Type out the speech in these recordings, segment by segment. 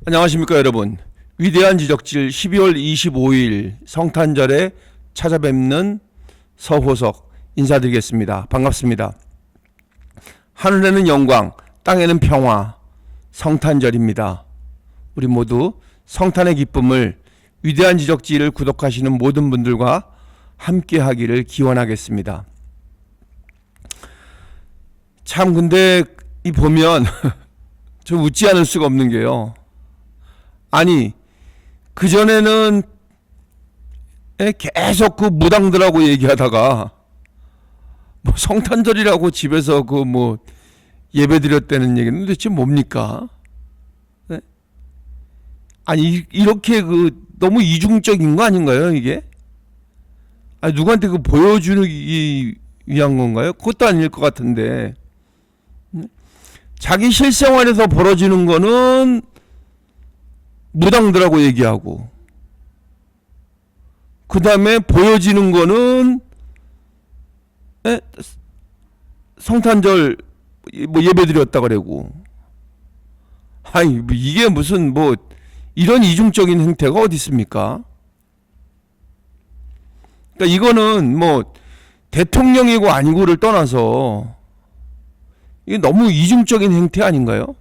안녕하십니까 여러분. 위대한 지적질 12월 25일 성탄절에 찾아뵙는 서호석 인사드리겠습니다. 반갑습니다. 하늘에는 영광, 땅에는 평화, 성탄절입니다. 우리 모두 성탄의 기쁨을 위대한 지적질을 구독하시는 모든 분들과 함께 하기를 기원하겠습니다. 참 근데 이 보면 좀 웃지 않을 수가 없는 게요. 아니 그전에는 계속 그 무당들하고 얘기하다가 뭐 성탄절이라고 집에서 그 뭐 예배 드렸다는 얘기는 도대체 뭡니까? 네? 아니 이렇게 그 너무 이중적인 거 아닌가요 이게? 아니 누구한테 그 보여주기 위한 건가요? 그것도 아닐 것 같은데. 자기 실생활에서 벌어지는 거는 무당들하고 얘기하고, 그 다음에 보여지는 거는 성탄절 뭐 예배 드렸다 그러고. 아니 뭐 이게 무슨 뭐 이런 이중적인 행태가 어디 있습니까? 그러니까 이거는 뭐 대통령이고 아니고를 떠나서 이게 너무 이중적인 행태 아닌가요?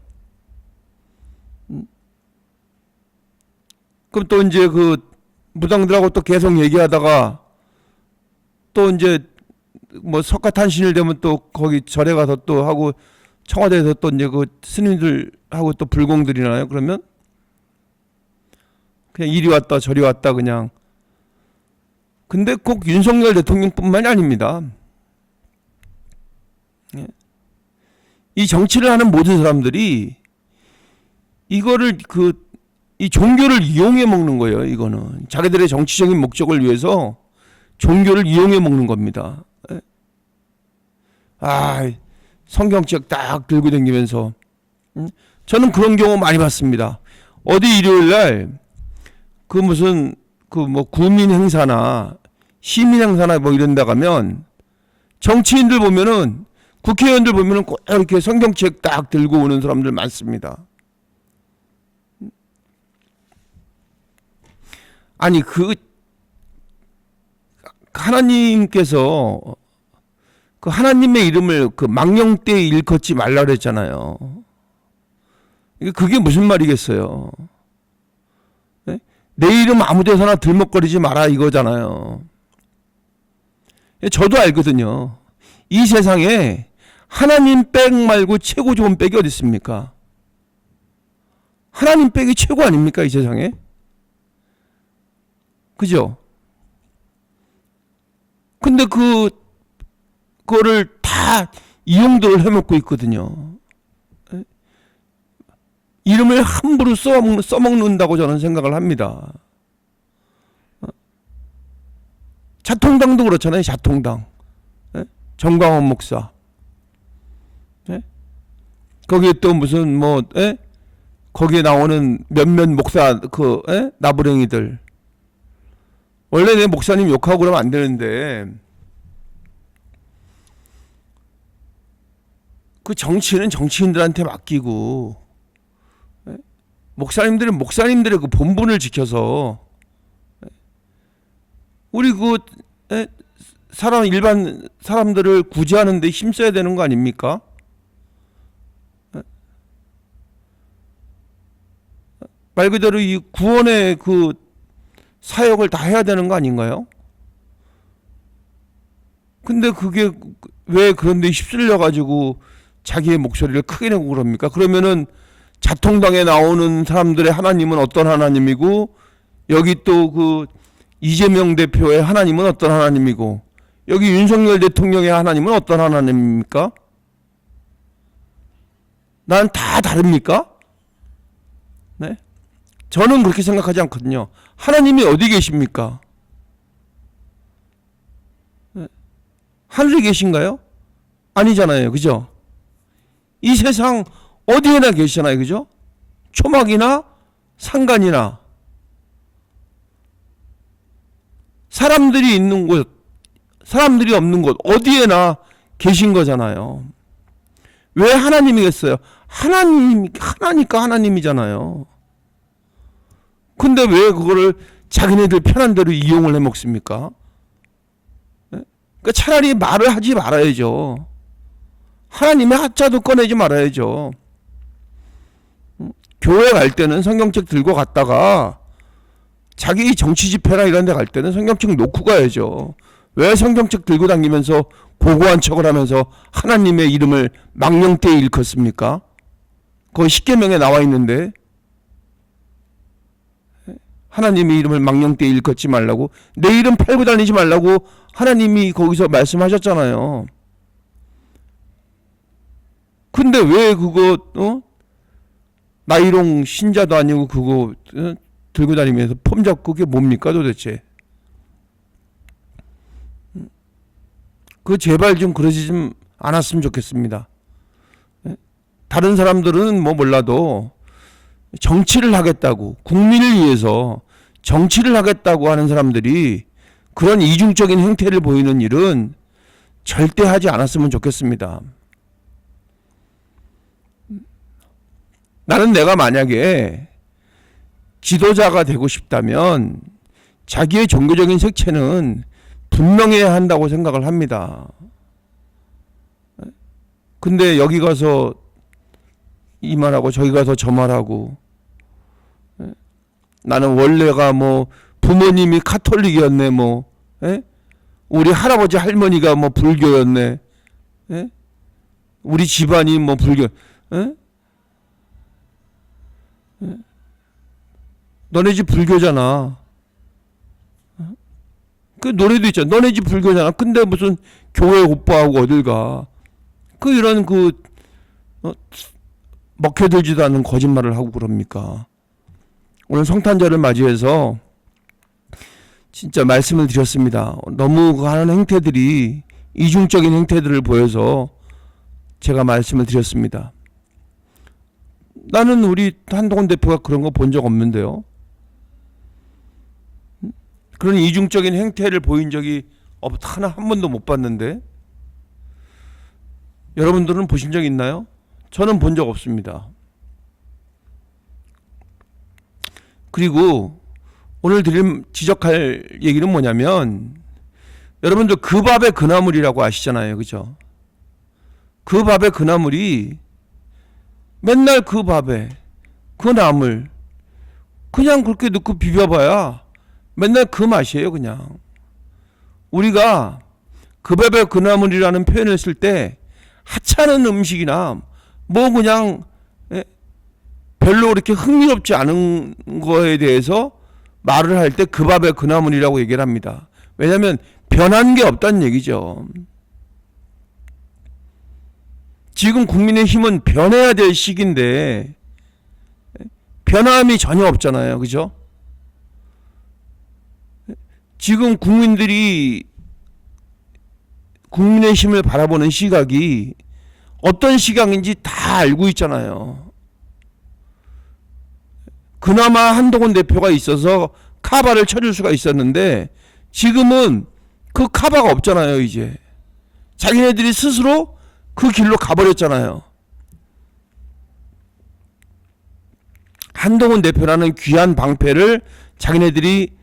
그럼 또 이제 그 무당들하고 또 계속 얘기하다가 또 이제 뭐 석가탄신일 되면 또 거기 절에 가서 또 하고 청와대에서 또 이제 그 스님들하고 또 불공 드리나요? 그러면 그냥 이리 왔다 저리 왔다 그냥. 근데 꼭 윤석열 대통령뿐만이 아닙니다. 이 정치를 하는 모든 사람들이 이거를 이 종교를 이용해 먹는 거예요. 이거는 자기들의 정치적인 목적을 위해서 종교를 이용해 먹는 겁니다. 성경책 딱 들고 다니면서 저는 그런 경우 많이 봤습니다. 어디 일요일 날 그 무슨 그 뭐 구민 행사나 시민 행사나 뭐 이런 데 가면 정치인들 보면은 국회의원들 보면은 꼭 이렇게 성경책 딱 들고 오는 사람들 많습니다. 아니 하나님께서 그 하나님의 이름을 그 망령되이 일컫지 말라 그랬잖아요. 그게 무슨 말이겠어요? 네? 내 이름 아무 데서나 들먹거리지 마라 이거잖아요. 저도 알거든요. 이 세상에 하나님 백 말고 최고 좋은 백이 어디 있습니까? 하나님 백이 최고 아닙니까 이 세상에? 그죠? 근데 그거를 다 이용도를 해먹고 있거든요. 이름을 함부로 써먹는다고 저는 생각을 합니다. 자통당도 그렇잖아요. 자통당. 정광훈 목사. 거기에 또 무슨 뭐 거기에 나오는 몇몇 목사 나부랭이들. 원래 내 목사님 욕하고 그러면 안 되는데 그 정치는 정치인들한테 맡기고 목사님들은 목사님들의 그 본분을 지켜서 우리 일반 사람들을 구제하는 데 힘써야 되는 거 아닙니까? 말 그대로 이 구원의 그 사역을 다 해야 되는 거 아닌가요? 근데 그게 왜 그런데 휩쓸려 가지고 자기의 목소리를 크게 내고 그럽니까? 그러면은 자통당에 나오는 사람들의 하나님은 어떤 하나님이고, 여기 또 그 이재명 대표의 하나님은 어떤 하나님이고, 여기 윤석열 대통령의 하나님은 어떤 하나님입니까? 난 다 다릅니까? 네? 저는 그렇게 생각하지 않거든요. 하나님이 어디 계십니까? 하늘에 계신가요? 아니잖아요. 그죠? 이 세상 어디에나 계시잖아요. 그죠? 초막이나 상간이나 사람들이 있는 곳, 사람들이 없는 곳 어디에나 계신 거잖아요. 왜 하나님이겠어요? 하나니까 하나님이잖아요. 근데 왜 그거를 자기네들 편한 대로 이용을 해 먹습니까? 그러니까 차라리 말을 하지 말아야죠. 하나님의 하자도 꺼내지 말아야죠. 교회 갈 때는 성경책 들고 갔다가 자기 정치 집회나 이런 데 갈 때는 성경책 놓고 가야죠. 왜 성경책 들고 다니면서 고고한 척을 하면서 하나님의 이름을 망령되이 일컫습니까? 거기 십계명에 나와 있는데 하나님의 이름을 망령되이 일컫지 말라고, 내 이름 팔고 다니지 말라고 하나님이 거기서 말씀하셨잖아요. 근데 왜 그거 나이롱 신자도 아니고 그거 들고 다니면서 폼 잡고 그게 뭡니까 도대체? 그 제발 좀 그러지 좀 않았으면 좋겠습니다. 다른 사람들은 뭐 몰라도 정치를 하겠다고, 국민을 위해서 정치를 하겠다고 하는 사람들이 그런 이중적인 행태를 보이는 일은 절대 하지 않았으면 좋겠습니다. 나는 내가 만약에 지도자가 되고 싶다면 자기의 종교적인 색채는 분명해야 한다고 생각을 합니다. 근데 여기 가서 이 말하고 저기 가서 저 말하고, 나는 원래가 뭐 부모님이 카톨릭이었네, 뭐 우리 할아버지 할머니가 뭐 불교였네, 우리 집안이 뭐 불교, 너네 집 불교잖아. 그 노래도 있잖아. 너네 집 불교잖아. 근데 무슨 교회 오빠하고 어딜 가? 그 이런 먹혀들지도 않는 거짓말을 하고 그럽니까? 오늘 성탄절을 맞이해서 진짜 말씀을 드렸습니다. 너무 하는 행태들이 이중적인 행태들을 보여서 제가 말씀을 드렸습니다. 나는 우리 한동훈 대표가 그런 거 본 적 없는데요. 그런 이중적인 행태를 보인 적이 하나 한 번도 못 봤는데, 여러분들은 보신 적 있나요? 저는 본 적 없습니다. 그리고 오늘 지적할 얘기는 뭐냐면, 여러분들 그 밥의 그 나물이라고 아시잖아요. 그죠? 그 밥의 그 나물이 맨날 그 밥에 그 나물 그냥 그렇게 넣고 비벼봐야 맨날 그 맛이에요. 그냥 우리가 그 밥의 그 나물이라는 표현을 쓸 때 하찮은 음식이나 뭐 그냥 별로 그렇게 흥미롭지 않은 거에 대해서 말을 할 때 그 밥의 그 나물이라고 얘기를 합니다. 왜냐하면 변한 게 없다는 얘기죠. 지금 국민의힘은 변해야 될 시기인데 변함이 전혀 없잖아요. 그죠? 지금 국민들이 국민의힘을 바라보는 시각이 어떤 시각인지 다 알고 있잖아요. 그나마 한동훈 대표가 있어서 카바를 쳐줄 수가 있었는데 지금은 그 카바가 없잖아요. 이제 자기네들이 스스로 그 길로 가버렸잖아요. 한동훈 대표라는 귀한 방패를 자기네들이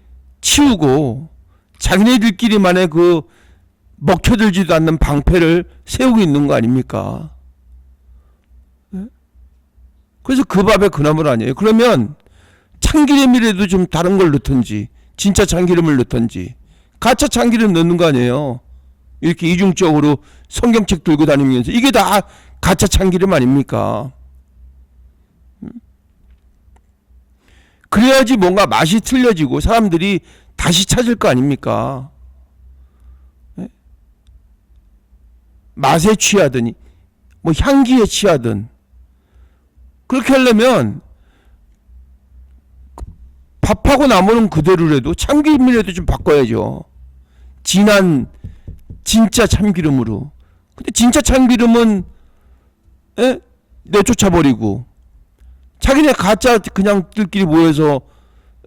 치우고 자기네들끼리만의 그 먹혀들지도 않는 방패를 세우고 있는 거 아닙니까? 그래서 그 밥에 그 나물 아니에요. 그러면 참기름이라도 좀 다른 걸 넣든지, 진짜 참기름을 넣든지, 가짜 참기름 넣는 거 아니에요. 이렇게 이중적으로 성경책 들고 다니면서 이게 다 가짜 참기름 아닙니까? 그래야지 뭔가 맛이 틀려지고 사람들이 다시 찾을 거 아닙니까? 맛에 취하든 뭐 향기에 취하든 그렇게 하려면 밥하고 나무는 그대로라도 참기름이라도 좀 바꿔야죠. 진한 진짜 참기름으로. 근데 진짜 참기름은 내쫓아버리고 자기네 가짜 그냥 들끼리 모여서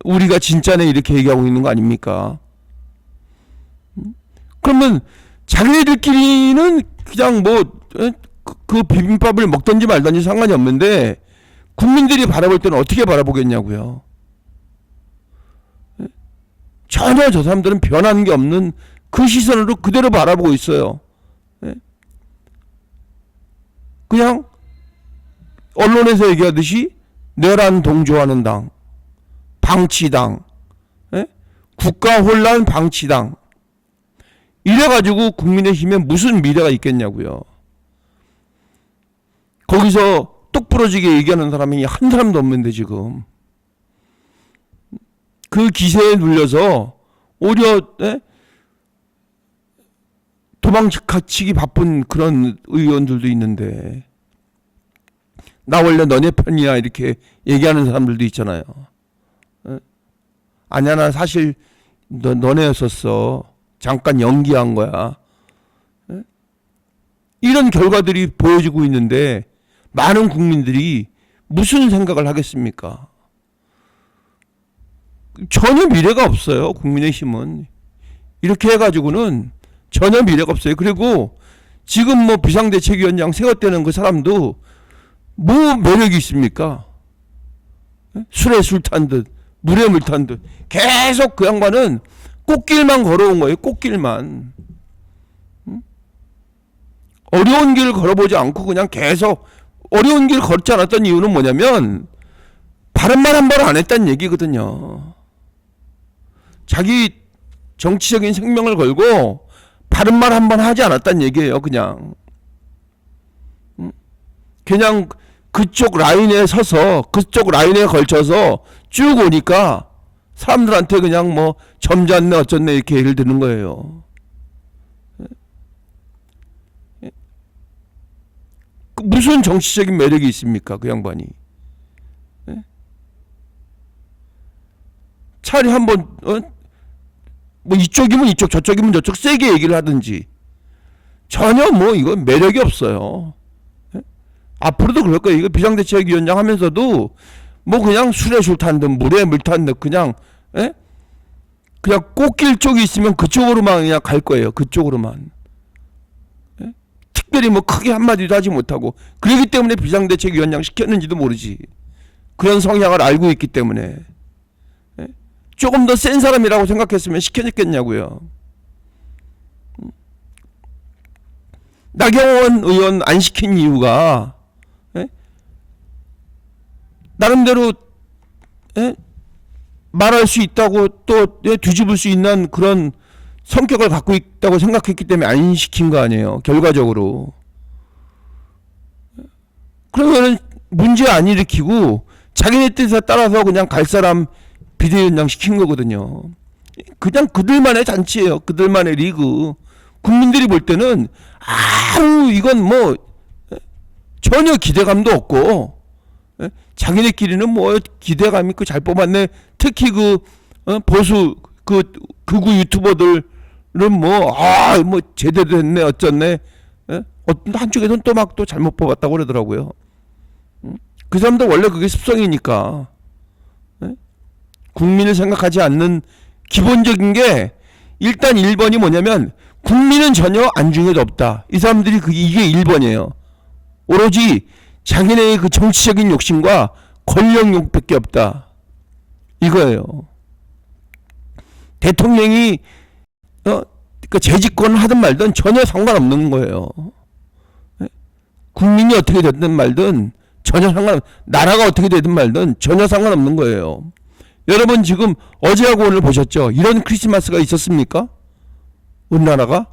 우리가 진짜네 이렇게 얘기하고 있는 거 아닙니까? 그러면 자기네들끼리는 그냥 그 비빔밥을 먹든지 말든지 상관이 없는데 국민들이 바라볼 때는 어떻게 바라보겠냐고요. 전혀 저 사람들은 변한 게 없는 그 시선으로 그대로 바라보고 있어요. 예? 그냥 언론에서 얘기하듯이 내란 동조하는 당, 방치당, 예? 국가 혼란 방치당, 이래가지고 국민의힘에 무슨 미래가 있겠냐고요. 거기서 똑부러지게 얘기하는 사람이 한 사람도 없는데 지금 그 기세에 눌려서 오히려 도망치기 바쁜 그런 의원들도 있는데, 나 원래 너네 편이야 이렇게 얘기하는 사람들도 있잖아요. 아니야, 나 사실 너네였었어, 잠깐 연기한 거야. 이런 결과들이 보여지고 있는데 많은 국민들이 무슨 생각을 하겠습니까? 전혀 미래가 없어요. 국민의힘은 이렇게 해가지고는 전혀 미래가 없어요. 그리고 지금 뭐 비상대책위원장 세웠다는 그 사람도 뭐 매력이 있습니까? 술에 술 탄 듯, 물에 물 탄 듯 계속 그 양반은 꽃길만 걸어온 거예요. 꽃길만. 어려운 길 걸어보지 않고 그냥 계속 어려운 길 걷지 않았던 이유는 뭐냐면 바른 말 한 번 안 했다는 얘기거든요. 자기 정치적인 생명을 걸고 바른 말 한 번 하지 않았다는 얘기예요. 그냥 그쪽 라인에 서서 그쪽 라인에 걸쳐서 쭉 오니까 사람들한테 그냥 뭐 점잖네 어쩌네 이렇게 얘기를 듣는 거예요. 무슨 정치적인 매력이 있습니까? 그 양반이. 차라리 한번 뭐 이쪽이면 이쪽 저쪽이면 저쪽 세게 얘기를 하든지. 전혀 뭐 이건 매력이 없어요. 앞으로도 그럴 거예요. 이거 비상대책위원장 하면서도 뭐 그냥 술에 술 탄 듯 물에 물 탄 듯 그냥 꽃길 쪽이 있으면 그쪽으로만 그냥 갈 거예요. 그쪽으로만. 특별히 뭐 크게 한마디도 하지 못하고, 그러기 때문에 비상대책위원장 시켰는지도 모르지. 그런 성향을 알고 있기 때문에. 조금 더 센 사람이라고 생각했으면 시켜줬겠냐고요. 나경원 의원 안 시킨 이유가 나름대로 말할 수 있다고 또 뒤집을 수 있는 그런 성격을 갖고 있다고 생각했기 때문에 안 시킨 거 아니에요. 결과적으로. 그러면은 문제 안 일으키고 자기네 뜻에 따라서 그냥 갈 사람 비대위원장 시킨 거거든요. 그냥 그들만의 잔치예요. 그들만의 리그. 국민들이 볼 때는 이건 뭐 전혀 기대감도 없고, 자기네끼리는 뭐 기대감 있고 잘 뽑았네. 특히 그 보수 극우 유튜버들은 뭐 제대로 됐네 어쩌네. 한쪽에서는 또 막 또 잘못 뽑았다고 그러더라고요. 그 사람도 원래 그게 습성이니까. 국민을 생각하지 않는 기본적인 게 일단 1번이 뭐냐면 국민은 전혀 안중에도 없다. 이 사람들이 이게 1번이에요. 오로지 자기네의 그 정치적인 욕심과 권력욕밖에 없다. 이거예요. 대통령이 그 재집권을 하든 말든 전혀 상관없는 거예요. 국민이 어떻게 됐든 말든 전혀 나라가 어떻게 되든 말든 전혀 상관없는 거예요. 여러분 지금 어제하고 오늘 보셨죠? 이런 크리스마스가 있었습니까? 우리나라가?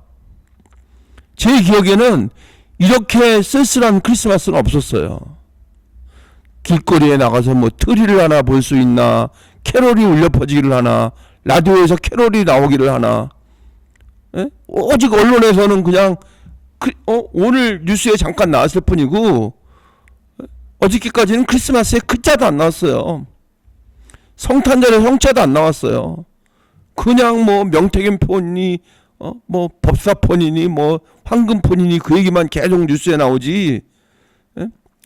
제 기억에는 이렇게 쓸쓸한 크리스마스는 없었어요. 길거리에 나가서 뭐 트리를 하나 볼 수 있나, 캐롤이 울려 퍼지기를 하나, 라디오에서 캐롤이 나오기를 하나. 오직 언론에서는 그냥 오늘 뉴스에 잠깐 나왔을 뿐이고 어저께까지는 크리스마스에 글자도 안 나왔어요. 성탄절에 성자도 안 나왔어요. 그냥 뭐 명태균 폰이니 뭐 법사폰이니 뭐 황금폰이니 그 얘기만 계속 뉴스에 나오지.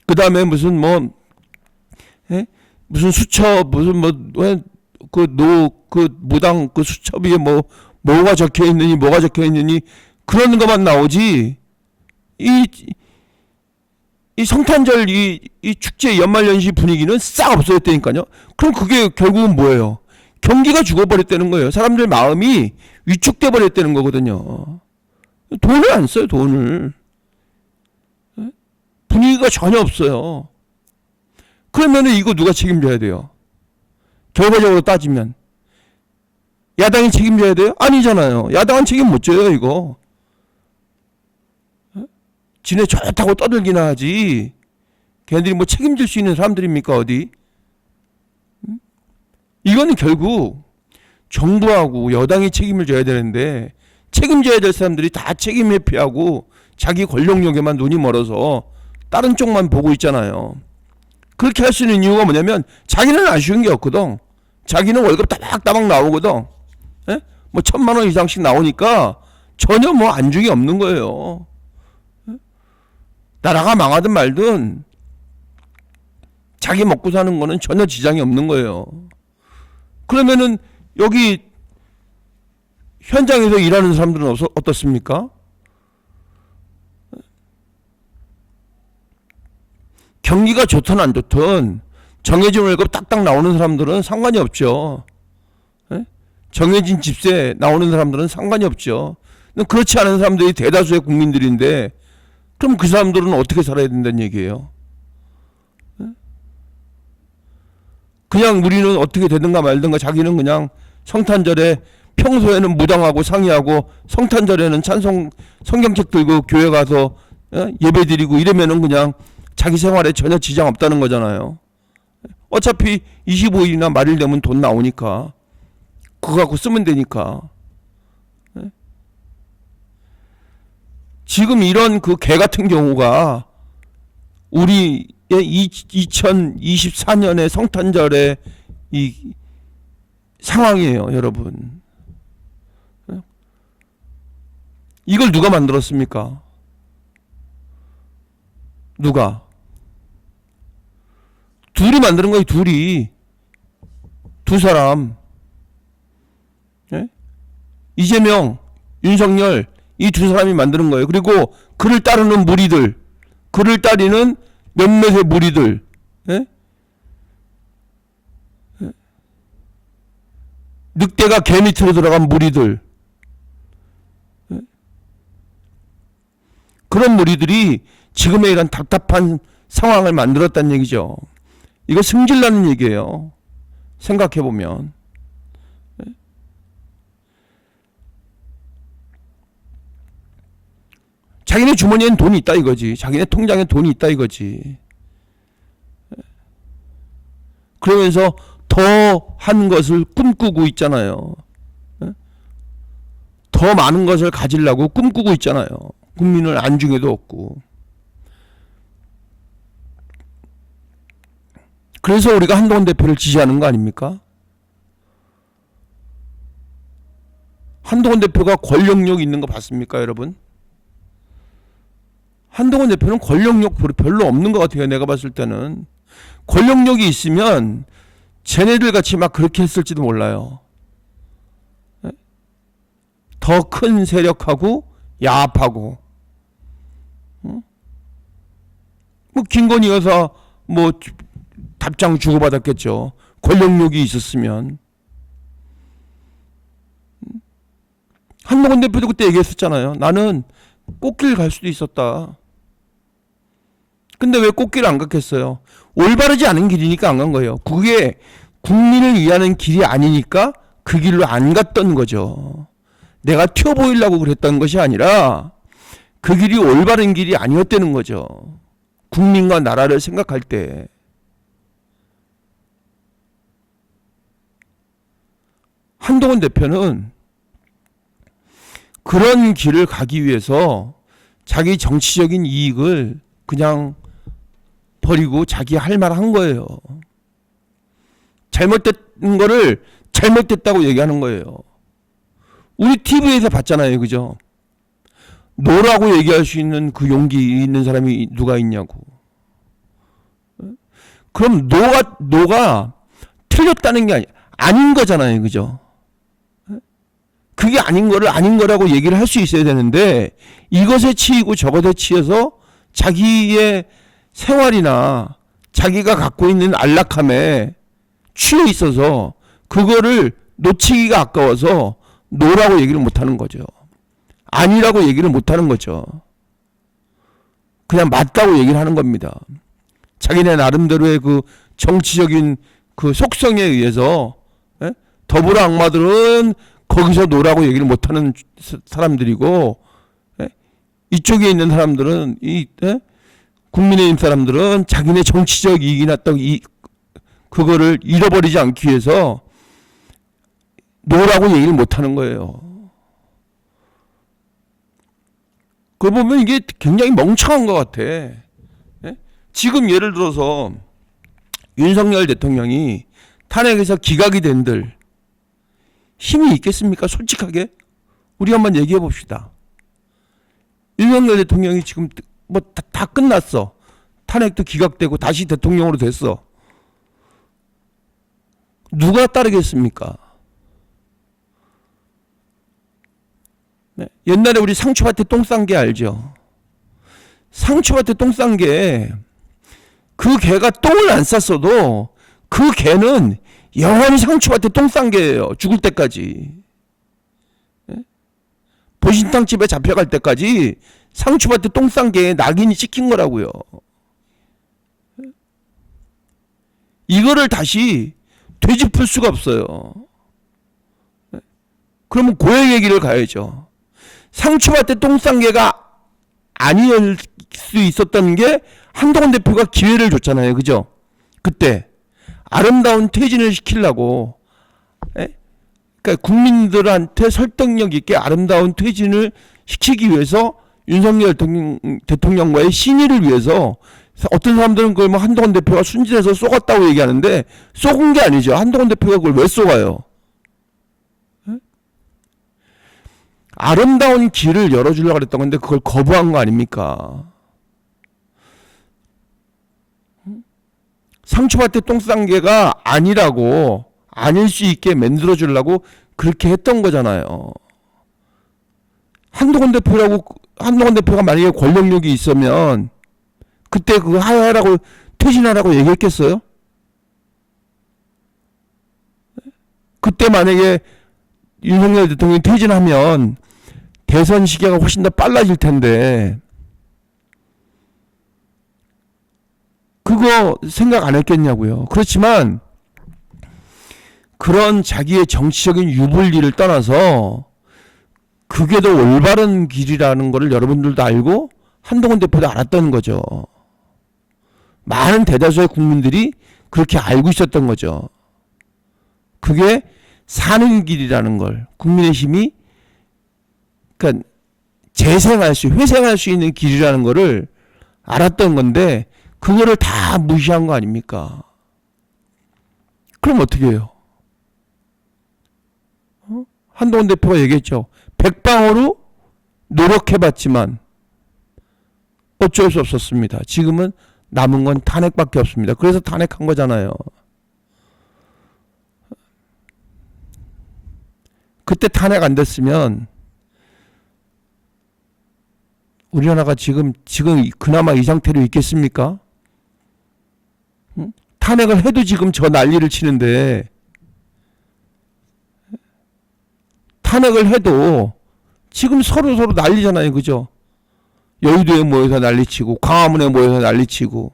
그 다음에 무슨 무슨 수첩 무슨 그 무당 그 수첩 위에 뭐가 적혀 있느니 뭐가 적혀 있느니 그런 것만 나오지. 이 성탄절 이 축제 연말연시 분위기는 싹 없어졌다니까요. 그럼 그게 결국은 뭐예요? 경기가 죽어버렸다는 거예요. 사람들 마음이 위축돼 버렸다는 거거든요. 돈을 안 써요, 돈을. 분위기가 전혀 없어요. 그러면은 이거 누가 책임져야 돼요? 결과적으로 따지면 야당이 책임져야 돼요? 아니잖아요. 야당은 책임 못 져요, 이거. 지네 좋다고 떠들기나 하지. 걔네들이 뭐 책임질 수 있는 사람들입니까, 어디? 이거는 결국 정부하고 여당이 책임을 져야 되는데, 책임져야 될 사람들이 다 책임 회피하고 자기 권력욕에만 눈이 멀어서 다른 쪽만 보고 있잖아요. 그렇게 할 수 있는 이유가 뭐냐면 자기는 아쉬운 게 없거든. 자기는 월급 따박따박 나오거든. 예? 뭐 1,000만 원 이상씩 나오니까 전혀 뭐 안중이 없는 거예요. 나라가 망하든 말든 자기 먹고 사는 거는 전혀 지장이 없는 거예요. 그러면은 여기 현장에서 일하는 사람들은 어떻습니까? 경기가 좋든 안 좋든 정해진 월급 딱딱 나오는 사람들은 상관이 없죠. 정해진 집세 나오는 사람들은 상관이 없죠. 그렇지 않은 사람들이 대다수의 국민들인데 그럼 그 사람들은 어떻게 살아야 된다는 얘기예요? 그냥 우리는 어떻게 되든가 말든가 자기는 그냥 성탄절에 평소에는 무당하고 상의하고 성탄절에는 성경책 들고 교회 가서 예배 드리고 이러면은 그냥 자기 생활에 전혀 지장 없다는 거잖아요. 어차피 25일이나 말일 되면 돈 나오니까 그거 갖고 쓰면 되니까. 지금 이런 그 개 같은 경우가 우리의 2024년의 성탄절의 이 상황이에요, 여러분. 이걸 누가 만들었습니까? 누가? 둘이 만드는 거예요, 둘이. 두 사람. 예? 이재명, 윤석열, 이 두 사람이 만드는 거예요. 그리고 그를 따르는 무리들, 그를 따르는 몇몇의 무리들, 예? 예? 늑대가 개 밑으로 들어간 무리들, 예? 그런 무리들이 지금의 이런 답답한 상황을 만들었다는 얘기죠. 이거 승질나는 얘기예요. 생각해보면. 자기네 주머니엔 돈이 있다 이거지. 자기네 통장에 돈이 있다 이거지. 그러면서 더한 것을 꿈꾸고 있잖아요. 더 많은 것을 가지려고 꿈꾸고 있잖아요. 국민을 안중에도 없고. 그래서 우리가 한동훈 대표를 지지하는 거 아닙니까? 한동훈 대표가 권력력 있는 거 봤습니까, 여러분? 한동훈 대표는 권력력 별로 없는 것 같아요, 내가 봤을 때는. 권력력이 있으면 쟤네들 같이 막 그렇게 했을지도 몰라요. 더 큰 세력하고 야합하고. 뭐 김건희 여사 뭐 답장 주고받았겠죠. 권력력이 있었으면. 한동훈 대표도 그때 얘기했었잖아요. 나는 꽃길 갈 수도 있었다. 근데 왜 꽃길을 안 갔겠어요? 올바르지 않은 길이니까 안 간 거예요. 그게 국민을 위하는 길이 아니니까 그 길로 안 갔던 거죠. 내가 튀어 보이려고 그랬던 것이 아니라 그 길이 올바른 길이 아니었다는 거죠. 국민과 나라를 생각할 때. 한동훈 대표는 그런 길을 가기 위해서 자기 정치적인 이익을 그냥 버리고 자기 할 말 한 거예요. 잘못된 거를 잘못됐다고 얘기하는 거예요. 우리 TV에서 봤잖아요, 그죠? 노라고 얘기할 수 있는 그 용기 있는 사람이 누가 있냐고. 그럼 노가 틀렸다는 게 아닌 거잖아요, 그죠? 그게 아닌 거를 아닌 거라고 얘기를 할 수 있어야 되는데 이것에 치이고 저것에 치여서 자기의 생활이나 자기가 갖고 있는 안락함에 취해 있어서 그거를 놓치기가 아까워서 노라고 얘기를 못하는 거죠. 아니라고 얘기를 못하는 거죠. 그냥 맞다고 얘기를 하는 겁니다. 자기네 나름대로의 그 정치적인 그 속성에 의해서 더불어 악마들은 거기서 노라고 얘기를 못하는 사람들이고 이쪽에 있는 사람들은 국민의힘 사람들은 자기네 정치적 이익이 났다고 그거를 잃어버리지 않기 위해서 노라고 얘기를 못하는 거예요. 그거 보면 이게 굉장히 멍청한 것 같아. 지금 예를 들어서 윤석열 대통령이 탄핵에서 기각이 된들 힘이 있겠습니까? 솔직하게 우리 한번 얘기해 봅시다. 윤석열 대통령이 지금 뭐 다 끝났어. 탄핵도 기각되고 다시 대통령으로 됐어. 누가 따르겠습니까? 네. 옛날에 우리 상추밭에 똥 싼 개 알죠? 상추밭에 똥 싼 개, 그 개가 똥을 안 쌌어도 그 개는 영원히 상추밭에 똥 싼 개예요. 죽을 때까지. 보신탕집에 잡혀갈 때까지 상추밭에 똥 싼 개에 낙인이 찍힌 거라고요. 이거를 다시 되짚을 수가 없어요. 그러면 고액 얘기를 가야죠. 상추밭에 똥 싼 개가 아닐 수 있었던 게 한동훈 대표가 기회를 줬잖아요. 그죠? 그때 아름다운 퇴진을 시키려고, 그러니까 국민들한테 설득력 있게 아름다운 퇴진을 시키기 위해서 윤석열 대통령과의 신의를 위해서 어떤 사람들은 그걸 뭐 한동훈 대표가 순진해서 쏘갔다고 얘기하는데 쏘은 게 아니죠. 한동훈 대표가 그걸 왜 쏘가요? 아름다운 길을 열어주려고 그랬던 건데 그걸 거부한 거 아닙니까? 상추밭에 똥 싼 개가 아니라고, 아닐 수 있게 만들어주려고 그렇게 했던 거잖아요. 한동훈 대표가 만약에 권력력이 있으면 그때 그거 하라고 퇴진하라고 얘기했겠어요? 그때 만약에 윤석열 대통령이 퇴진하면 대선 시기가 훨씬 더 빨라질 텐데 그거 생각 안 했겠냐고요. 그렇지만 그런 자기의 정치적인 유불리를 떠나서 그게 더 올바른 길이라는 거를 여러분들도 알고 한동훈 대표도 알았던 거죠. 많은 대다수의 국민들이 그렇게 알고 있었던 거죠. 그게 사는 길이라는 걸 국민의힘이 그러니까 회생할 수 있는 길이라는 거를 알았던 건데 그거를 다 무시한 거 아닙니까? 그럼 어떻게 해요? 한동훈 대표가 얘기했죠. 백방으로 노력해봤지만 어쩔 수 없었습니다. 지금은 남은 건 탄핵밖에 없습니다. 그래서 탄핵한 거잖아요. 그때 탄핵 안 됐으면 우리나라가 지금 그나마 이 상태로 있겠습니까? 탄핵을 해도 지금 저 난리를 치는데 탄핵을 해도 지금 서로 난리잖아요. 그죠? 여의도에 모여서 난리치고 광화문에 모여서 난리치고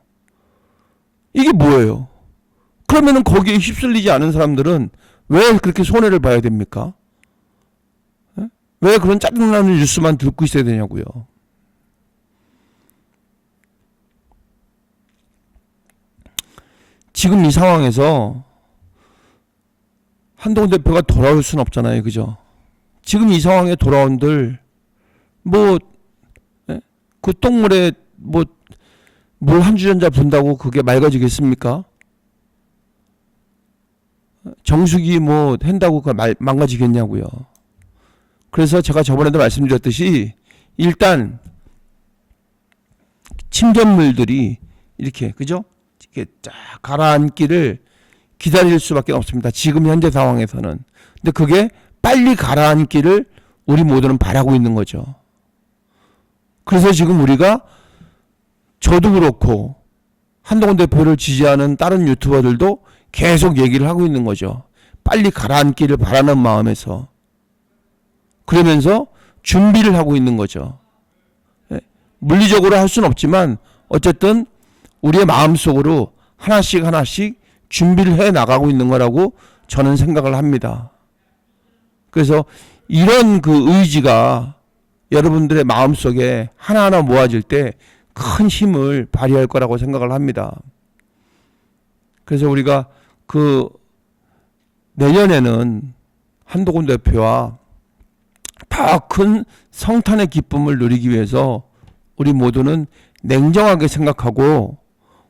이게 뭐예요? 그러면은 거기에 휩쓸리지 않은 사람들은 왜 그렇게 손해를 봐야 됩니까? 왜 그런 짜증나는 뉴스만 듣고 있어야 되냐고요. 지금 이 상황에서 한동훈 대표가 돌아올 수는 없잖아요. 그죠? 지금 이 상황에 돌아온들 그 똥물에 물 한 주전자 분다고 그게 맑아지겠습니까? 정수기 한다고 그게 망가지겠냐고요. 그래서 제가 저번에도 말씀드렸듯이 일단 침전물들이 이렇게 그죠? 이렇게 쫙 가라앉기를 기다릴 수밖에 없습니다. 지금 현재 상황에서는. 근데 그게 빨리 가라앉기를 우리 모두는 바라고 있는 거죠. 그래서 지금 우리가 저도 그렇고 한동훈 대표를 지지하는 다른 유튜버들도 계속 얘기를 하고 있는 거죠. 빨리 가라앉기를 바라는 마음에서 그러면서 준비를 하고 있는 거죠. 예? 물리적으로 할 수는 없지만 어쨌든 우리의 마음속으로 하나씩 하나씩 준비를 해 나가고 있는 거라고 저는 생각을 합니다. 그래서 이런 그 의지가 여러분들의 마음속에 하나하나 모아질 때 큰 힘을 발휘할 거라고 생각을 합니다. 그래서 우리가 그 내년에는 한동훈 대표와 더 큰 성탄의 기쁨을 누리기 위해서 우리 모두는 냉정하게 생각하고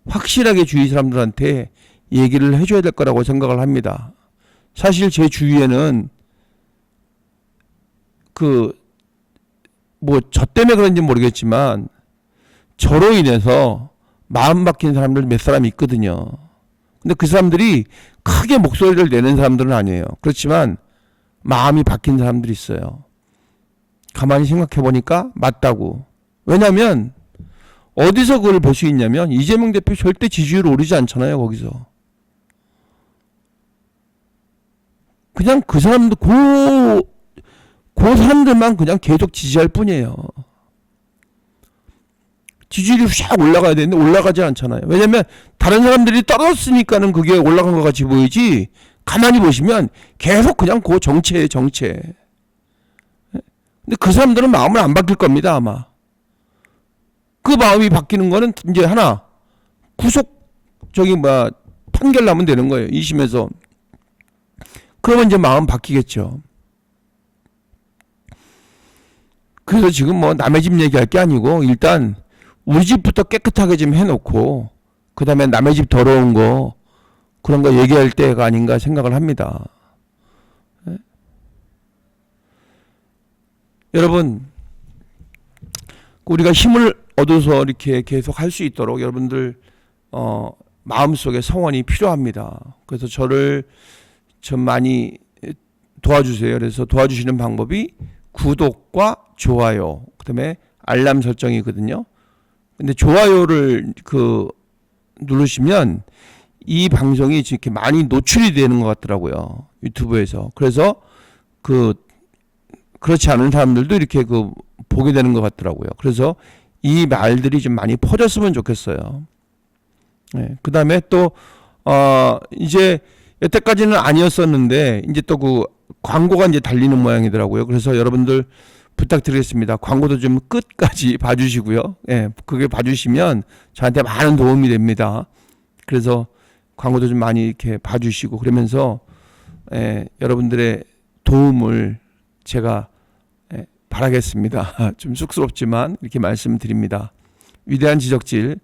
확실하게 주위 사람들한테 얘기를 해줘야 될 거라고 생각을 합니다. 사실 제 주위에는 저 때문에 그런지 모르겠지만 저로 인해서 마음 바뀐 사람들 몇 사람이 있거든요. 근데 그 사람들이 크게 목소리를 내는 사람들은 아니에요. 그렇지만 마음이 바뀐 사람들이 있어요. 가만히 생각해 보니까 맞다고. 왜냐하면 어디서 그걸 볼 수 있냐면 이재명 대표 절대 지지율 오르지 않잖아요. 거기서. 그냥 그 사람들 그 사람들만 그냥 계속 지지할 뿐이에요. 지지율이 샥 올라가야 되는데 올라가지 않잖아요. 왜냐면 다른 사람들이 떨어졌으니까는 그게 올라간 것 같이 보이지 가만히 보시면 계속 그냥 그 정체예요. 정체. 근데 그 사람들은 마음을 안 바뀔 겁니다. 아마. 그 마음이 바뀌는 거는 이제 하나 판결 나면 되는 거예요. 2심에서. 그러면 이제 마음 바뀌겠죠. 그래서 지금 남의 집 얘기할 게 아니고 일단 우리 집부터 깨끗하게 좀 해놓고 그 다음에 남의 집 더러운 거 그런 거 얘기할 때가 아닌가 생각을 합니다. 네? 여러분 우리가 힘을 얻어서 이렇게 계속 할 수 있도록 여러분들 마음속에 성원이 필요합니다. 그래서 저를 좀 많이 도와주세요. 그래서 도와주시는 방법이 구독과 좋아요, 그 다음에 알람 설정이거든요. 근데 좋아요를 누르시면 이 방송이 이렇게 많이 노출이 되는 것 같더라고요. 유튜브에서. 그래서 그렇지 않은 사람들도 이렇게 보게 되는 것 같더라고요. 그래서 이 말들이 좀 많이 퍼졌으면 좋겠어요. 네. 그 다음에 또, 이제 여태까지는 아니었었는데, 이제 또 광고가 이제 달리는 모양이더라고요. 그래서 여러분들 부탁드리겠습니다. 광고도 좀 끝까지 봐주시고요. 예, 그게 봐주시면 저한테 많은 도움이 됩니다. 그래서 광고도 좀 많이 이렇게 봐주시고 그러면서 여러분들의 도움을 제가 바라겠습니다. 좀 쑥스럽지만 이렇게 말씀드립니다. 위대한 지적질